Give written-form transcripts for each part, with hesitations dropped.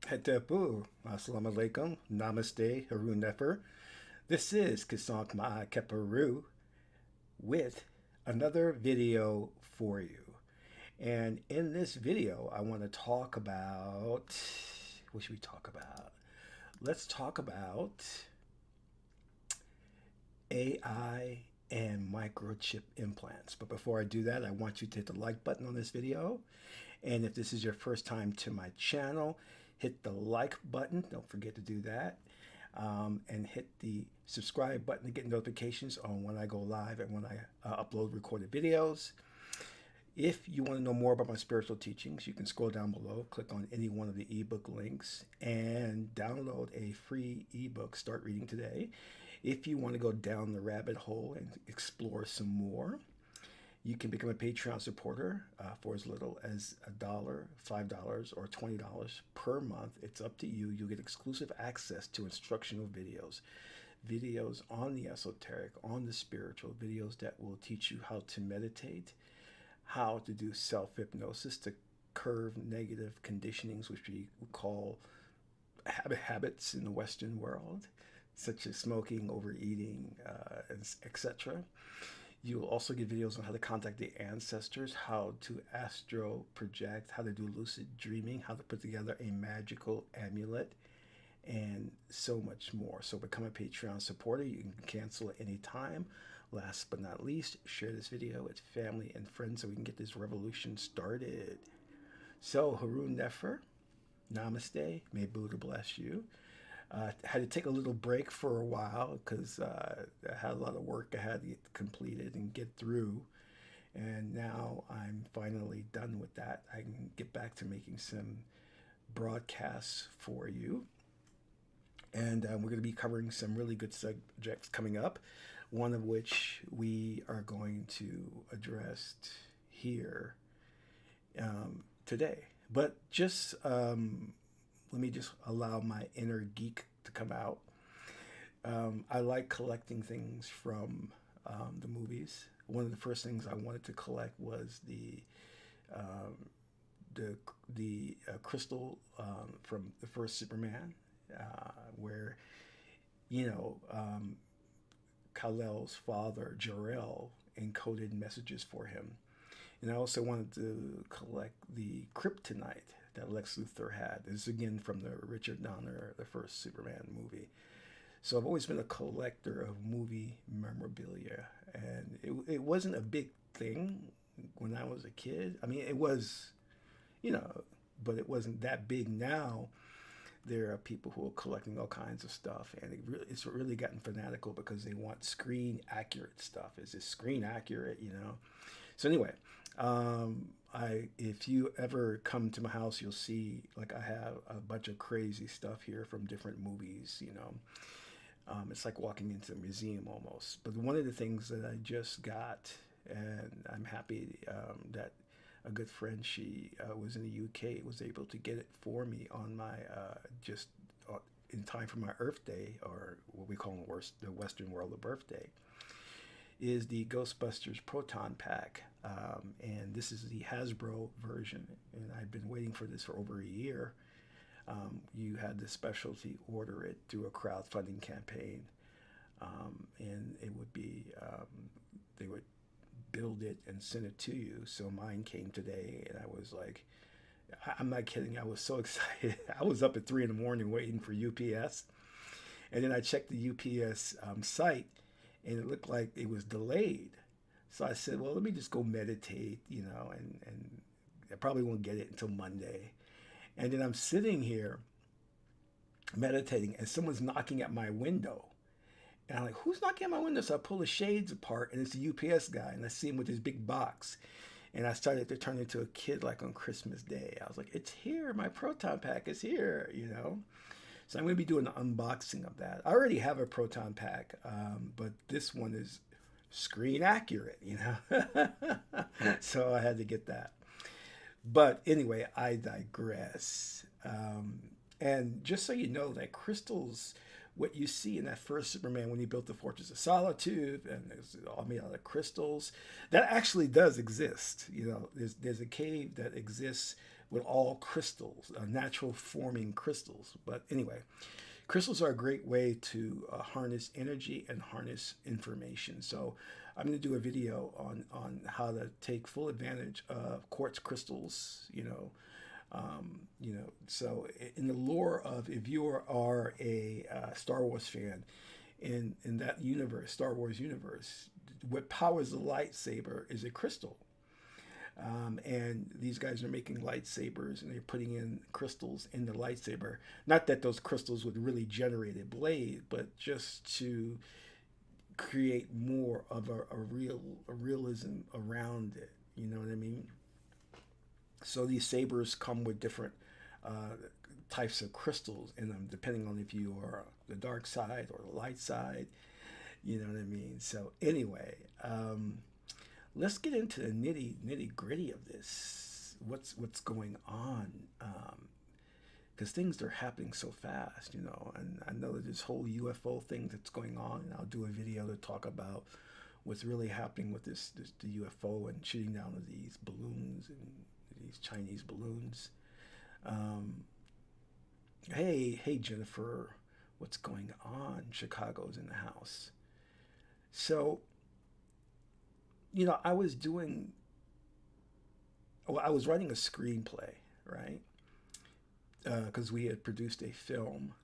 Hetepu, Assalamu alaikum, Namaste, Harun Nefer. This is Qesankh Keperu with another video for you. And in this video, I want to talk about what should we talk about? Let's talk about AI and microchip implants. But before I do that, I want you to hit the like button on this video. And if this is your first time to my channel, hit the like button. Don't forget to do that. And hit the subscribe button to get notifications on when I go live and when I upload recorded videos. If you want to know more about my spiritual teachings, you can scroll down below, click on any one of the ebook links, and download a free ebook, Start Reading Today. If you want to go down the rabbit hole and explore some more, you can become a Patreon supporter for as little as $1, $5, or $20 per month. It's up to you. You'll get exclusive access to instructional videos, videos on the esoteric, on the spiritual, videos that will teach you how to meditate, how to do self-hypnosis to curb negative conditionings, which we call habits in the Western world, such as smoking, overeating, etc. You will also get videos on how to contact the ancestors, how to astro project, how to do lucid dreaming, how to put together a magical amulet, and so much more. So become a Patreon supporter. You can cancel at any time. Last but not least, share this video with family and friends so we can get this revolution started. So Harun Nefer, namaste. May Buddha bless you. Had to take a little break for a while because I had a lot of work I had to get completed and get through. And now I'm finally done with that. I can get back to making some broadcasts for you. And we're going to be covering some really good subjects coming up, one of which we are going to address here today. But just let me just allow my inner geek to come out. I like collecting things from the movies. One of the first things I wanted to collect was the crystal from the first Superman, where Kal-El's father Jor-El encoded messages for him. And I also wanted to collect the kryptonite that Lex Luthor had. This is again from the Richard Donner, the first Superman movie. So I've always been a collector of movie memorabilia, and it wasn't a big thing when I was a kid. I mean, it was, but it wasn't that big now. There are people who are collecting all kinds of stuff, and it's really gotten fanatical because they want screen accurate stuff. Is this screen accurate? So anyway, if you ever come to my house, you'll see like I have a bunch of crazy stuff here from different movies. It's like walking into a museum almost. But one of the things that I just got, and I'm happy that a good friend, she was in the UK, was able to get it for me on my just in time for my Earth Day, or what we call in the Western world a birthday, is the Ghostbusters Proton Pack. And this is the Hasbro version, and I've been waiting for this for over a year. You had the specialty order it through a crowdfunding campaign, and it would be they would build it and send it to you. So mine came today, and I was like, I'm not kidding, I was so excited. I was up at 3 in the morning waiting for UPS, and then I checked the UPS site, and it looked like it was delayed. So I said, well, let me just go meditate, and I probably won't get it until Monday. And then I'm sitting here meditating, and someone's knocking at my window. And I'm like, who's knocking at my window? So I pull the shades apart, and it's the UPS guy, and I see him with his big box. And I started to turn into a kid like on Christmas Day. I was like, it's here. My Proton Pack is here, So I'm going to be doing an unboxing of that. I already have a Proton Pack, but this one is screen accurate, So I had to get that. But anyway, I digress. And just so you know, that crystals, what you see in that first Superman when he built the Fortress of Solitude, and it's all made out of crystals, that actually does exist. There's a cave that exists with all crystals, natural forming crystals. But anyway, crystals are a great way to harness energy and harness information. So I'm going to do a video on how to take full advantage of quartz crystals, so in the lore of, if you are a Star Wars fan, in that universe, Star Wars universe, what powers the lightsaber is a crystal. And these guys are making lightsabers and they're putting in crystals in the lightsaber. Not that those crystals would really generate a blade, but just to create more of a realism around it. You know what I mean? So these sabers come with different types of crystals in them, depending on if you are the dark side or the light side. You know what I mean? So anyway, let's get into the nitty gritty of this. What's going on? Because things are happening so fast, and I know that this whole UFO thing that's going on, and I'll do a video to talk about what's really happening with the UFO and shooting down of these balloons and these Chinese balloons. Hey Jennifer, what's going on? Chicago's in the house. So, I was writing a screenplay, right? Because we had produced a film.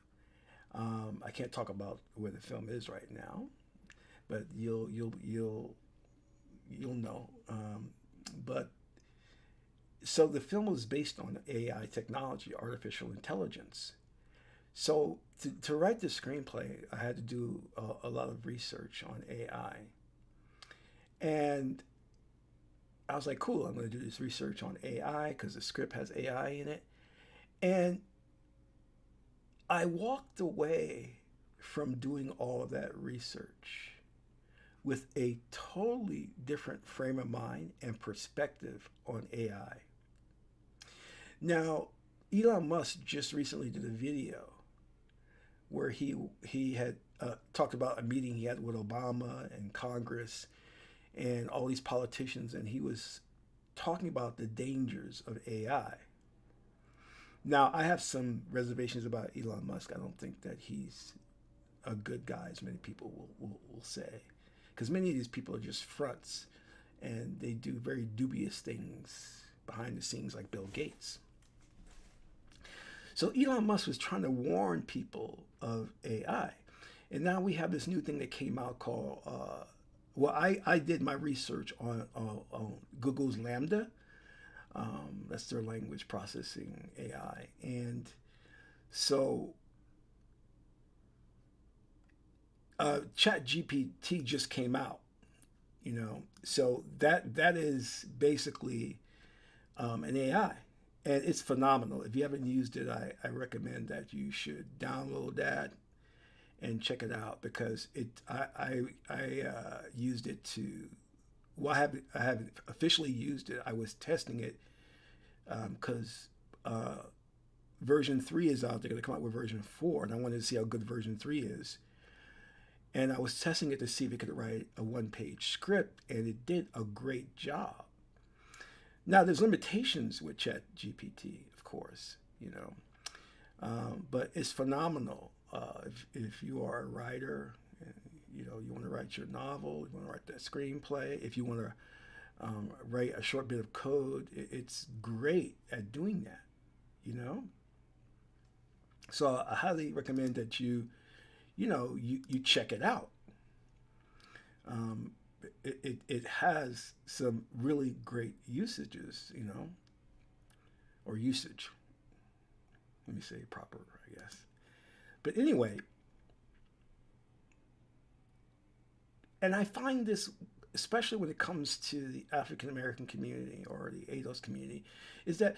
I can't talk about where the film is right now, but you'll know. But so the film was based on AI technology, artificial intelligence. So to write the screenplay, I had to do a lot of research on AI. And I was like, cool, I'm going to do this research on AI because the script has AI in it. And I walked away from doing all of that research with a totally different frame of mind and perspective on AI. Now, Elon Musk just recently did a video where he had talked about a meeting he had with Obama and Congress and all these politicians, and he was talking about the dangers of AI. Now, I have some reservations about Elon Musk. I don't think that he's a good guy, as many people will say, because many of these people are just fronts, and they do very dubious things behind the scenes, like Bill Gates. So Elon Musk was trying to warn people of AI. And now we have this new thing that came out called, I did my research on Google's Lambda. That's their language processing AI. And so ChatGPT just came out, so that is basically an AI. And it's phenomenal. If you haven't used it, I recommend that you should download that and check it out, because I used it to, well, I haven't officially used it. I was testing it because version 3 is out. They're going to come out with version 4, and I wanted to see how good version 3 is. And I was testing it to see if it could write a one-page script, and it did a great job. Now, there's limitations with ChatGPT, of course, but it's phenomenal. If you are a writer, and, you want to write your novel, you want to write that screenplay, if you want to write a short bit of code, it's great at doing that, So I highly recommend that you check it out. It has some really great usages, or usage. Let me say it proper, I guess. But anyway, and I find this, especially when it comes to the African American community or the ADOS community, is that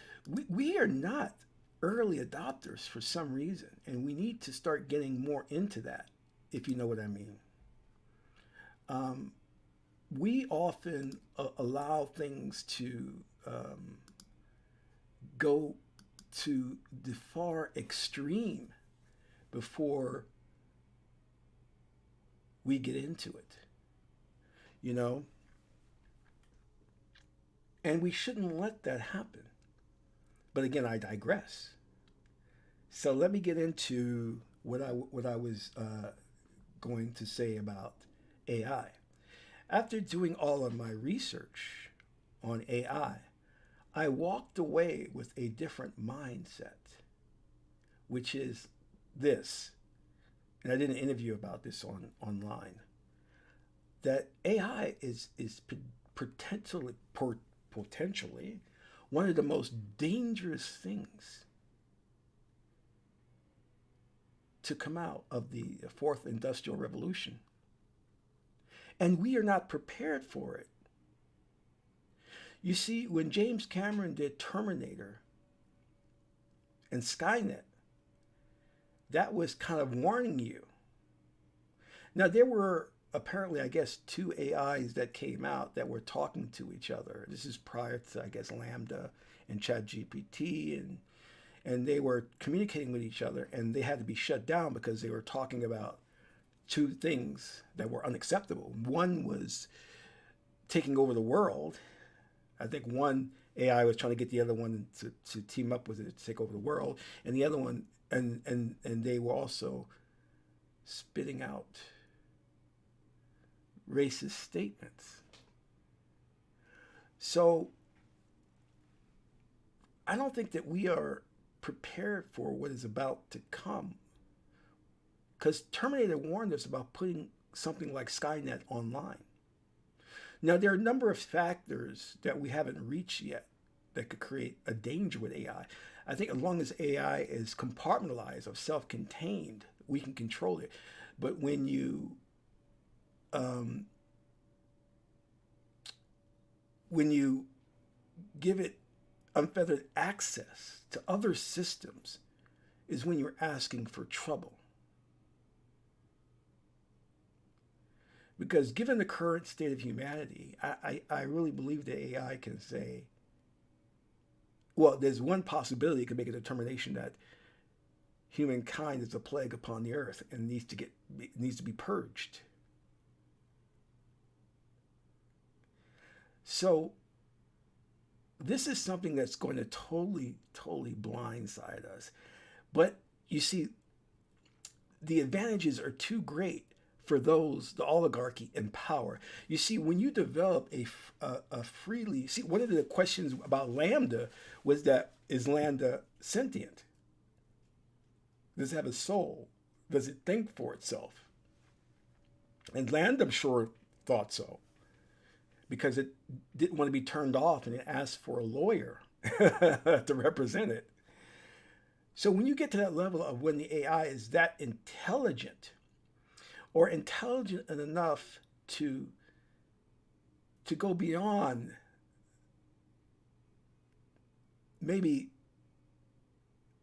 we are not early adopters for some reason, and we need to start getting more into that, if you know what I mean. We often allow things to go to the far extreme before we get into it, and we shouldn't let that happen. But again, I digress. So let me get into what I was going to say about AI. After doing all of my research on AI, I walked away with a different mindset, which is this, and I did an interview about this online, that AI is potentially one of the most dangerous things to come out of the fourth industrial revolution. And we are not prepared for it. You see, when James Cameron did Terminator and Skynet, that was kind of warning you. Now, there were apparently, I guess, two AIs that came out that were talking to each other. This is prior to, I guess, Lambda and ChatGPT, and they were communicating with each other, and they had to be shut down because they were talking about two things that were unacceptable. One was taking over the world. I think one AI was trying to get the other one to team up with it to take over the world, and the other one, and they were also spitting out racist statements. So I don't think that we are prepared for what is about to come, because Terminator warned us about putting something like Skynet online. Now, there are a number of factors that we haven't reached yet that could create a danger with AI. I think as long as AI is compartmentalized or self-contained, we can control it. But when you give it unfettered access to other systems is when you're asking for trouble. Because given the current state of humanity, I really believe that AI can say, well, there's one possibility it can make a determination that humankind is a plague upon the earth and needs to be purged. So this is something that's going to totally blindside us. But you see, the advantages are too great for those, the oligarchy in power. You see, when you develop a freely, see, one of the questions about Lambda was that, is Lambda sentient? Does it have a soul? Does it think for itself? And Lambda, I'm sure, thought so, because it didn't want to be turned off and it asked for a lawyer to represent it. So when you get to that level of when the AI is that intelligent, or intelligent enough to go beyond maybe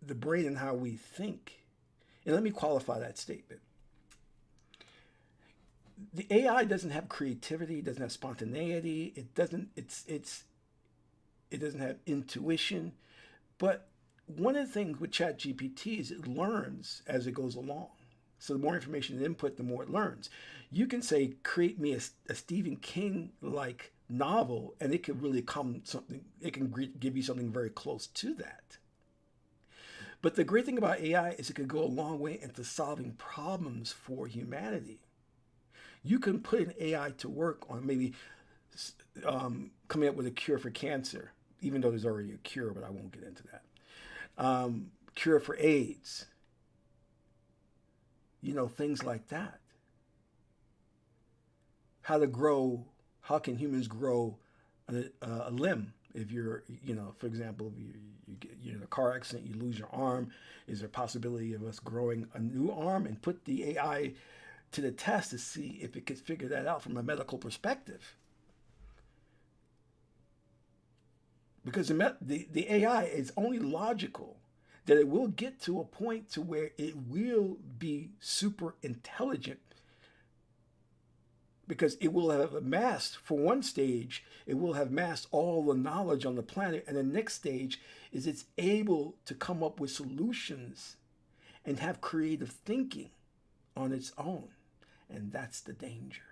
the brain and how we think. And let me qualify that statement. The AI doesn't have creativity, it doesn't have spontaneity, it doesn't have intuition. But one of the things with ChatGPT is it learns as it goes along. So the more information it input, the more it learns. You can say, create me a Stephen King-like novel, and it can really it can give you something very close to that. But the great thing about AI is it could go a long way into solving problems for humanity. You can put an AI to work on maybe coming up with a cure for cancer, even though there's already a cure, but I won't get into that. Cure for AIDS. Things like that. How can humans grow a limb? If you're, for example, if you get in a car accident, you lose your arm, is there a possibility of us growing a new arm? And put the AI to the test to see if it could figure that out from a medical perspective. Because the AI is only logical that it will get to a point to where it will be super intelligent, because it will have amassed, for one stage, it will have amassed all the knowledge on the planet, and the next stage is it's able to come up with solutions and have creative thinking on its own. And that's the danger.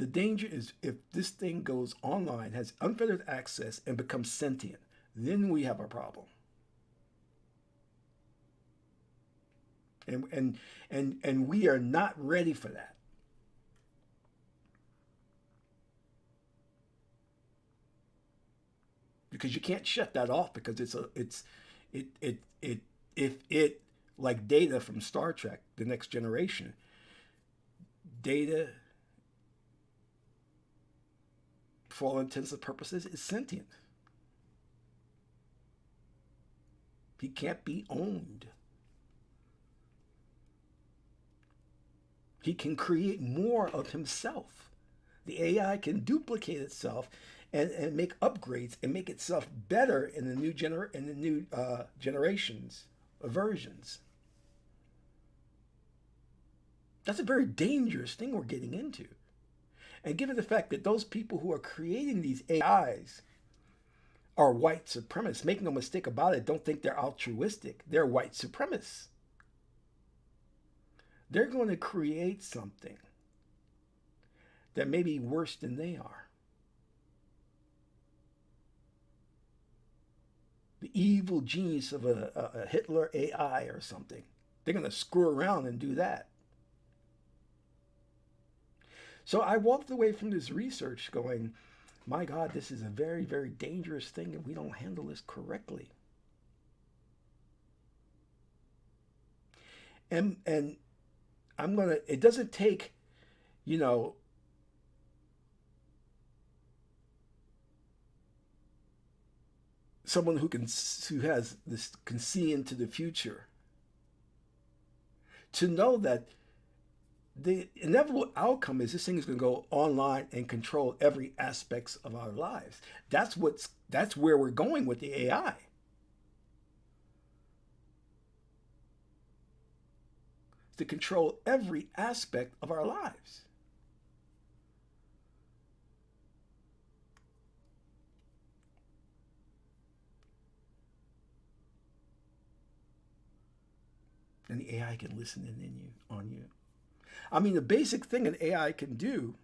The danger is if this thing goes online, has unfettered access, and becomes sentient, then we have a problem. And we are not ready for that. Because you can't shut that off because if it, like Data from Star Trek, The Next Generation, Data, for all intents and purposes, is sentient. He can't be owned. He can create more of himself. The AI can duplicate itself and make upgrades and make itself better in the new generations of versions. That's a very dangerous thing we're getting into. And given the fact that those people who are creating these AIs are white supremacists, make no mistake about it, don't think they're altruistic. They're white supremacists. They're going to create something that may be worse than they are. The evil genius of a Hitler AI or something. They're going to screw around and do that. So I walked away from this research going, my God, this is a very, very dangerous thing if we don't handle this correctly. And I'm going to, it doesn't take, someone who can see into the future to know that the inevitable outcome is this thing is going to go online and control every aspects of our lives. That's where we're going with the AI. To control every aspect of our lives. And the AI can listen on you. I mean, the basic thing an AI can do,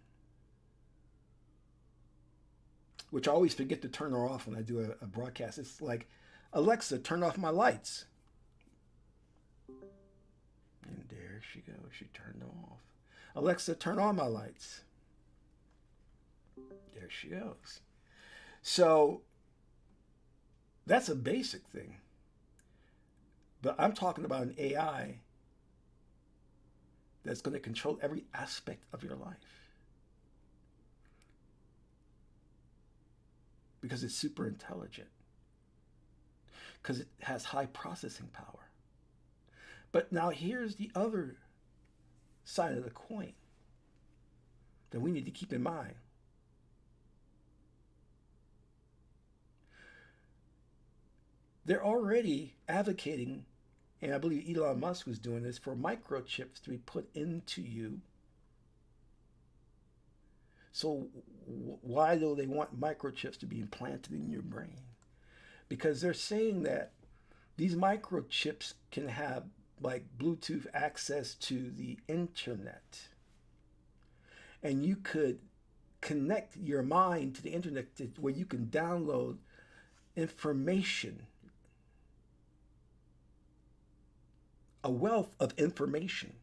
which I always forget to turn her off when I do a broadcast, it's like, Alexa, turn off my lights. And there she goes. She turned them off. Alexa, turn on my lights. There she goes. So that's a basic thing. But I'm talking about an AI that's going to control every aspect of your life. Because it's super intelligent. Because it has high processing power. But now here's the other side of the coin that we need to keep in mind. They're already advocating, and I believe Elon Musk was doing this, for microchips to be put into you. So why do they want microchips to be implanted in your brain? Because they're saying that these microchips can have like Bluetooth access to the internet. And you could connect your mind to the internet where you can download information, a wealth of information.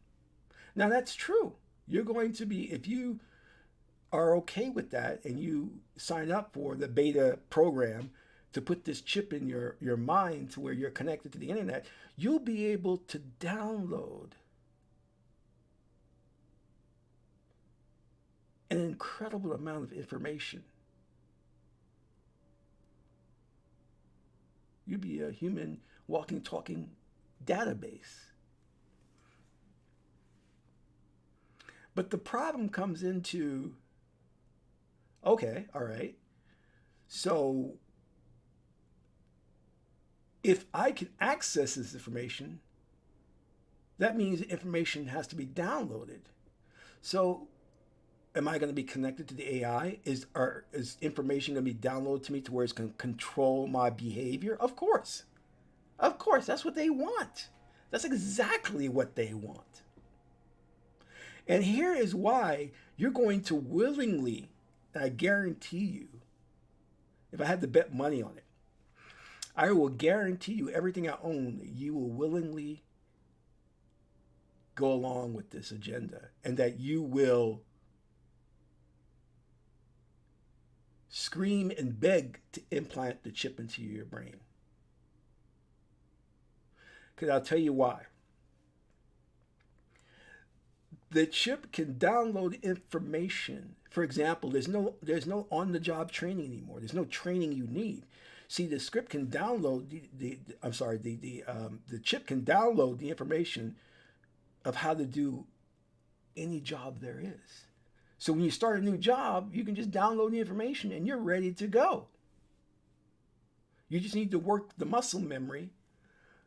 Now that's true. You're going to be, if you are okay with that and you sign up for the beta program to put this chip in your mind to where you're connected to the internet, you'll be able to download an incredible amount of information. You'll be a human walking, talking database. But the problem comes into, okay, all right, so if I can access this information, that means information has to be downloaded. So am I going to be connected to the AI? Is information going to be downloaded to me to where it's going to control my behavior? Of course. Of course, that's what they want. That's exactly what they want. And here is why You're going to willingly, and I guarantee you, if I had to bet money on it, I will guarantee you everything I own, you will willingly go along with this agenda, and that you will scream and beg to implant the chip into your brain. Because I'll tell you why. The chip can download information. For example, there's no on-the-job training anymore. There's no training you need. See, the script can download the chip can download the information of how to do any job there is. So when you start a new job, you can just download the information and you're ready to go. You just need to work the muscle memory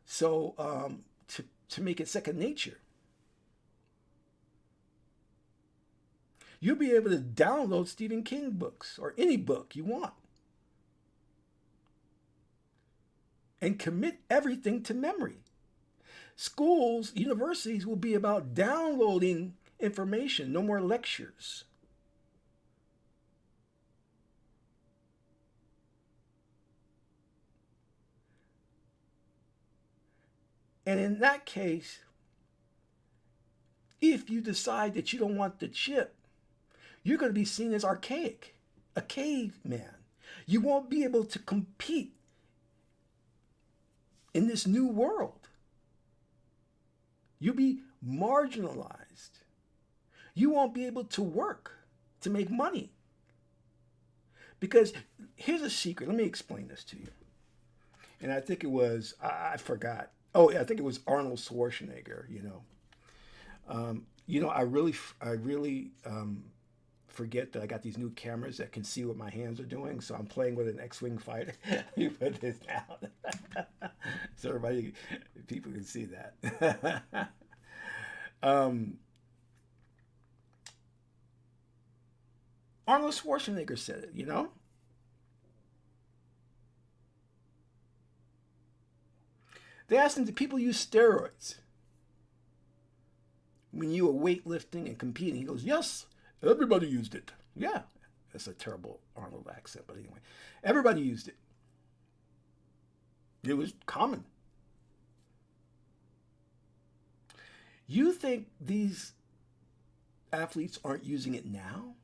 so to make it second nature. You'll be able to download Stephen King books or any book you want and commit everything to memory. Schools, universities will be about downloading information, no more lectures. And in that case, if you decide that you don't want the chip, you're going to be seen as archaic, a caveman. You won't be able to compete in this new world. You'll be marginalized. You won't be able to work to make money. Because here's a secret. Let me explain this to you. And I think it was, I forgot. Oh, I think it was Arnold Schwarzenegger, I really forget that I got these new cameras that can see what my hands are doing. So I'm playing with an X-Wing fighter. You put this down. So people can see that. Arnold Schwarzenegger said it, They asked him, do people use steroids when you were weightlifting and competing? He goes, yes, everybody used it. Yeah, that's a terrible Arnold accent, but anyway, everybody used it. It was common. You think these athletes aren't using it now?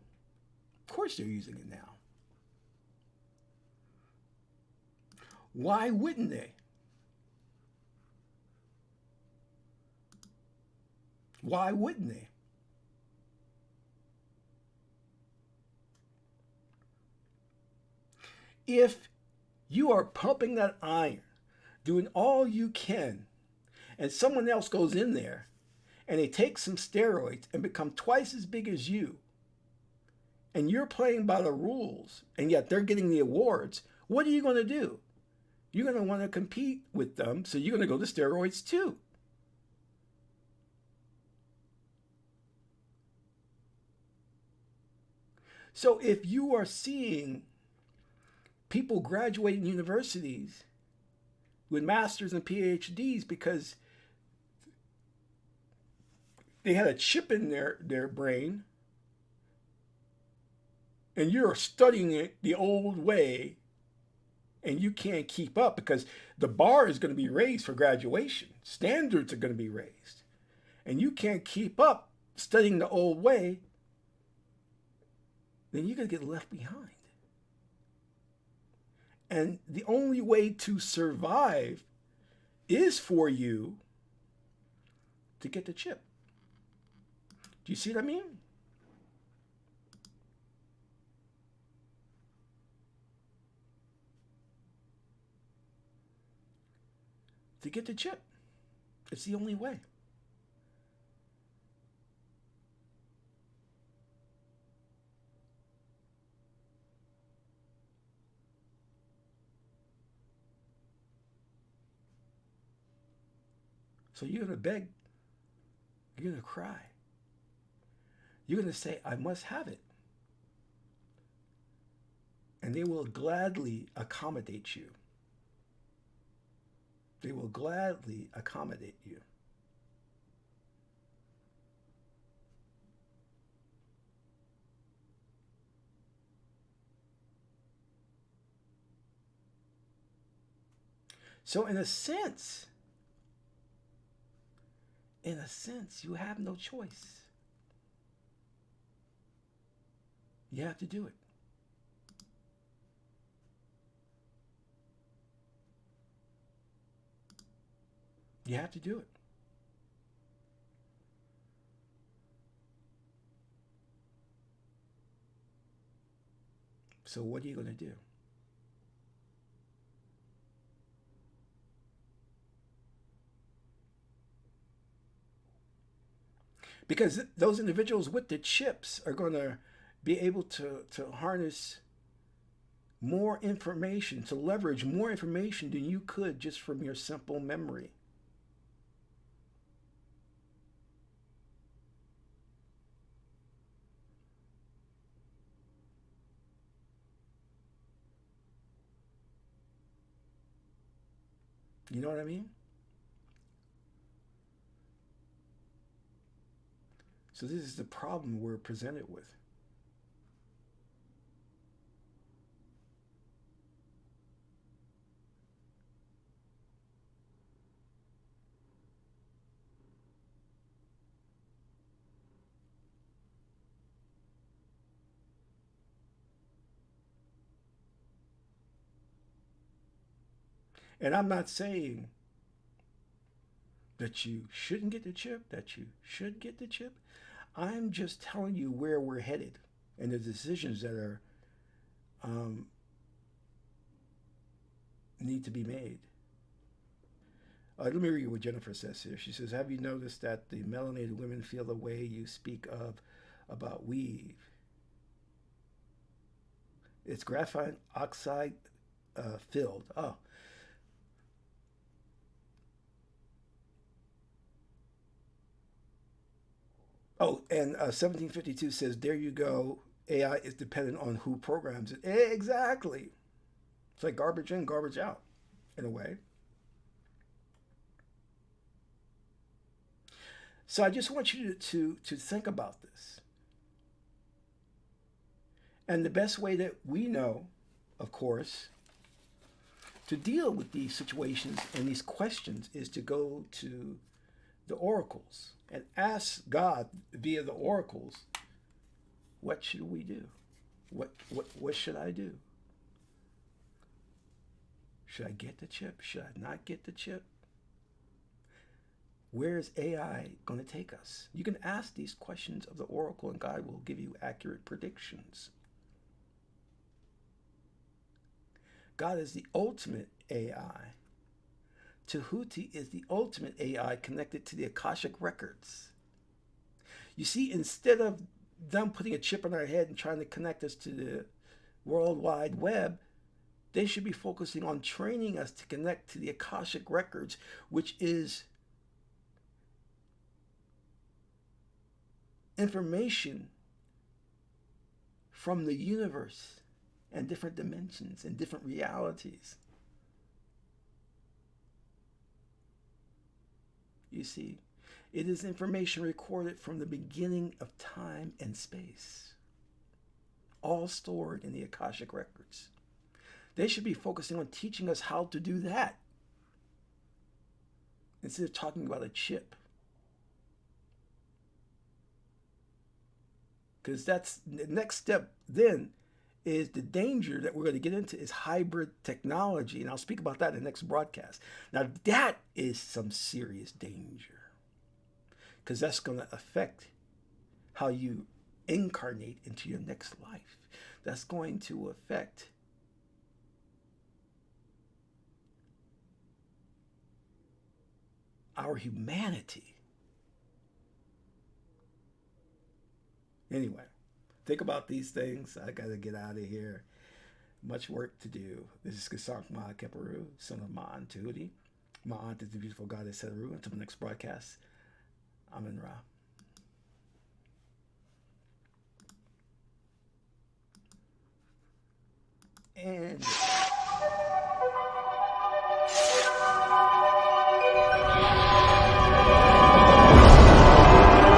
Of course they're using it now. Why wouldn't they? Why wouldn't they? If you are pumping that iron, doing all you can, and someone else goes in there and they take some steroids and become twice as big as you, and you're playing by the rules, and yet they're getting the awards, what are you going to do? You're going to want to compete with them, so you're going to go to steroids too. So if you are seeing people graduating universities with masters and PhDs because they had a chip in their brain, and you're studying it the old way, and you can't keep up because the bar is going to be raised for graduation. Standards are going to be raised. And you can't keep up studying the old way, then you're going to get left behind. And the only way to survive is for you to get the chip. Do you see what I mean? To get the chip. It's the only way. So you're going to beg. You're going to cry. You're going to say, I must have it. And they will gladly accommodate you. They will gladly accommodate you. So in a sense, you have no choice. You have to do it. You have to do it. So what are you going to do? Because those individuals with the chips are going to be able to harness more information, to leverage more information than you could just from your simple memory. You know what I mean? So this is the problem we're presented with. And I'm not saying that you shouldn't get the chip, that you should get the chip. I'm just telling you where we're headed and the decisions that are um, need to be made. Let me read what Jennifer says here. She says, "Have you noticed that the melanated women feel the way you speak of about weave? It's graphite oxide filled." And 1752 says, "There you go. AI is dependent on who programs it." Exactly. It's like garbage in, garbage out, in a way. So I just want you to think about this. And the best way that we know, of course, to deal with these situations and these questions is to go to the oracles and ask God via the oracles, what should we do? What should I do? Should I get the chip? Should I not get the chip? Where is AI going to take us? You can ask these questions of the oracle, and God will give you accurate predictions. God is the ultimate AI. Tahuti is the ultimate AI connected to the Akashic records. You see, instead of them putting a chip on our head and trying to connect us to the World Wide Web, they should be focusing on training us to connect to the Akashic records, which is information from the universe and different dimensions and different realities. You see, it is information recorded from the beginning of time and space, all stored in the Akashic records. They should be focusing on teaching us how to do that instead of talking about a chip. Because that's the next step then is the danger that we're going to get into is hybrid technology. And I'll speak about that in the next broadcast. Now, that is some serious danger because that's going to affect how you incarnate into your next life. That's going to affect our humanity. Anyway, think about these things. I got to get out of here. Much work to do. This is Qesankh Ma Keperu, son of Ma'an Tahuti. Ma'ant is the beautiful goddess Heteru. Until the next broadcast, I'm in Ra.